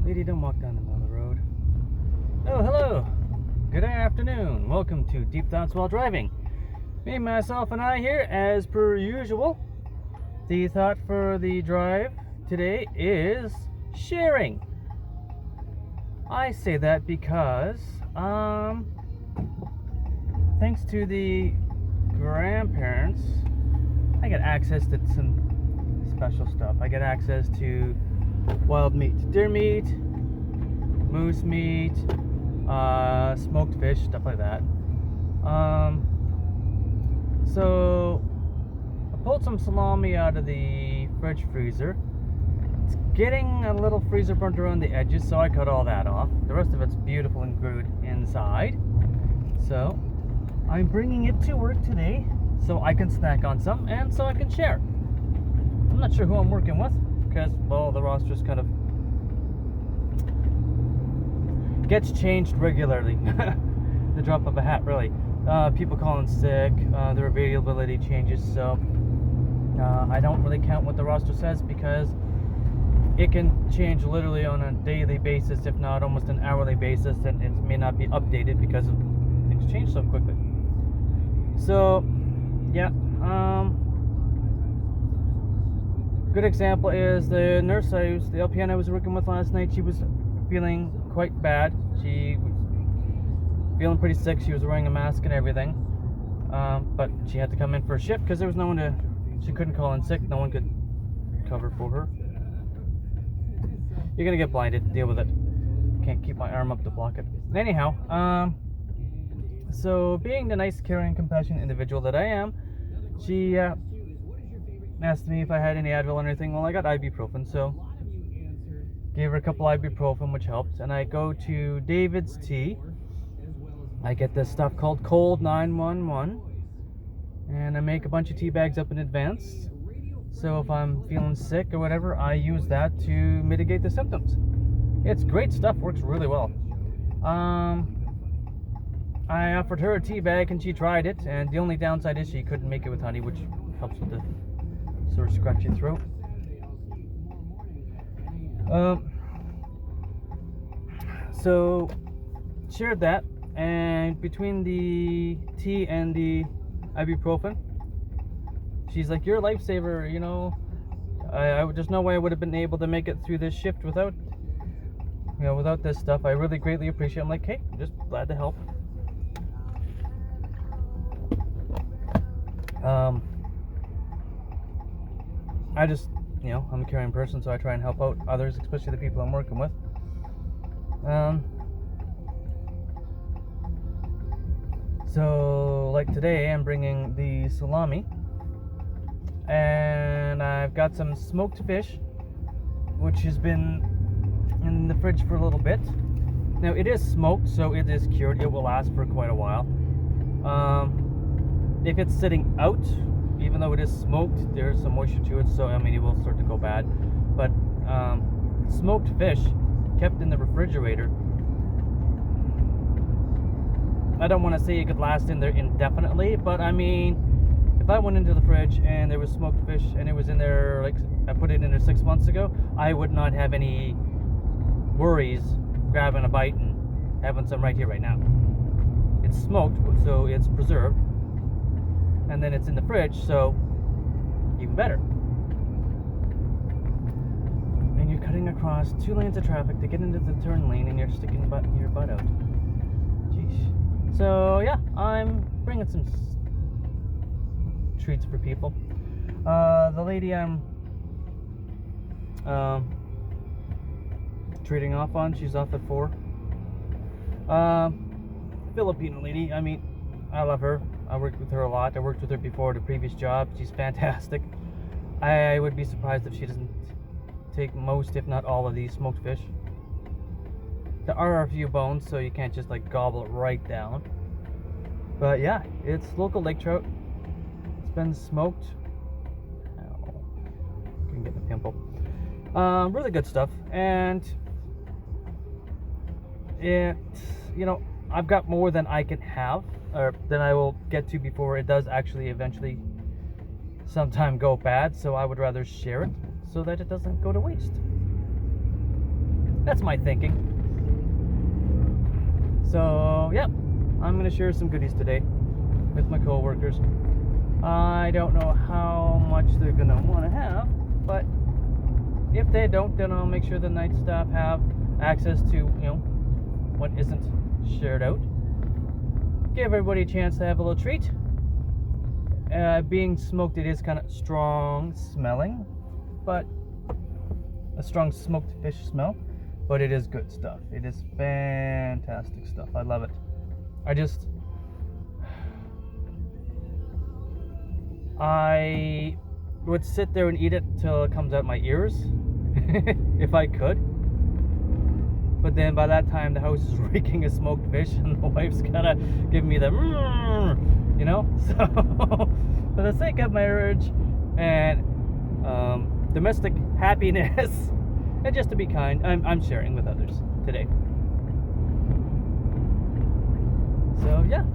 Lady, don't walk down the middle of the road. Oh, hello. Good afternoon. Welcome to Deep Thoughts While Driving. Me, myself, and I here, as per usual. The thought for the drive today is sharing. I say that because, thanks to the grandparents, I get access to some special stuff. I get access to wild meat, deer meat, moose meat, smoked fish, stuff like that. So I pulled some salami out of the fridge freezer. It's getting a little freezer burnt around the edges, so I cut all that off. The rest of it's beautiful and good inside. So I'm bringing it to work today so I can snack on some and so I can share. I'm not sure who I'm working with because, well, the roster's kind of gets changed regularly. The drop of a hat, really. People calling sick, their availability changes, so I don't really count what the roster says because it can change literally on a daily basis, if not almost an hourly basis, and it may not be updated because things change so quickly. So, yeah, good example is the nurse the LPN I was working with last night. She was feeling quite bad. She was feeling pretty sick. She was wearing a mask and everything, but she had to come in for a shift because there was no one she couldn't call in sick. No one could cover for her. You're gonna get blinded. Deal with it. Can't keep my arm up to block it. Anyhow, so being the nice, caring, compassionate individual that I am, she asked me if I had any Advil or anything. Well, I got ibuprofen, so gave her a couple ibuprofen, which helped. And I go to David's Tea. I get this stuff called Cold 911, and I make a bunch of tea bags up in advance. So if I'm feeling sick or whatever, I use that to mitigate the symptoms. It's great stuff, works really well. I offered her a tea bag and she tried it, and the only downside is she couldn't make it with honey, which helps with the sort of scratchy throat. So shared that, and between the tea and the ibuprofen, she's like, "You're a lifesaver, you know. There's no way I would have been able to make it through this shift without this stuff. I really greatly appreciate it." I'm like, "Hey, I'm just glad to help." I just, I'm a caring person, so I try and help out others, especially the people I'm working with. So, like today, I'm bringing the salami, and I've got some smoked fish, which has been in the fridge for a little bit. Now, it is smoked, so it is cured. It will last for quite a while. If it's sitting out, even though it is smoked, there's some moisture to it, so it will start to go bad. But smoked fish kept in the refrigerator, I don't want to say it could last in there indefinitely, but I mean, if I went into the fridge and there was smoked fish and it was in there, like I put it in there 6 months ago, I would not have any worries grabbing a bite and having some right here, right now. It's smoked, so it's preserved, and then it's in the fridge, so even better. And you're cutting across 2 lanes of traffic to get into the turn lane, and you're sticking your butt out. Jeez. So yeah, I'm bringing some treats for people. The lady I'm trading off on, she's off at 4. Filipino lady. I mean, I love her. I worked with her a lot. I worked with her before at a previous job. She's fantastic. I would be surprised if she doesn't take most, if not all, of these smoked fish. There are a few bones, so you can't just like gobble it right down. But yeah, it's local lake trout. It's been smoked. Ow. Couldn't get the pimple. Really good stuff. And it, I've got more than I can have, or than I will get to before it does actually eventually sometime go bad. So I would rather share it so that it doesn't go to waste. That's my thinking. So, yep, I'm gonna share some goodies today with my coworkers. I don't know how much they're gonna want to have, but if they don't, then I'll make sure the night staff have access to, what isn't shared out. Give everybody a chance to have a little treat. Being smoked, it is kind of strong smelling, but a strong smoked fish smell, but it is good stuff. It is fantastic stuff. I love it. I would sit there and eat it till it comes out my ears if I could. But then by that time the house is reeking of smoked fish and the wife's gotta give me the so for the sake of marriage and domestic happiness and just to be kind, I'm sharing with others today. So yeah,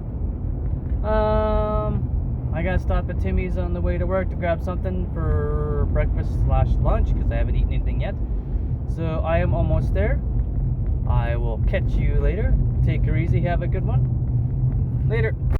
I gotta stop at Timmy's on the way to work to grab something for breakfast/lunch because I haven't eaten anything yet. So I am almost there. I will catch you later. Take her easy. Have a good one. Later.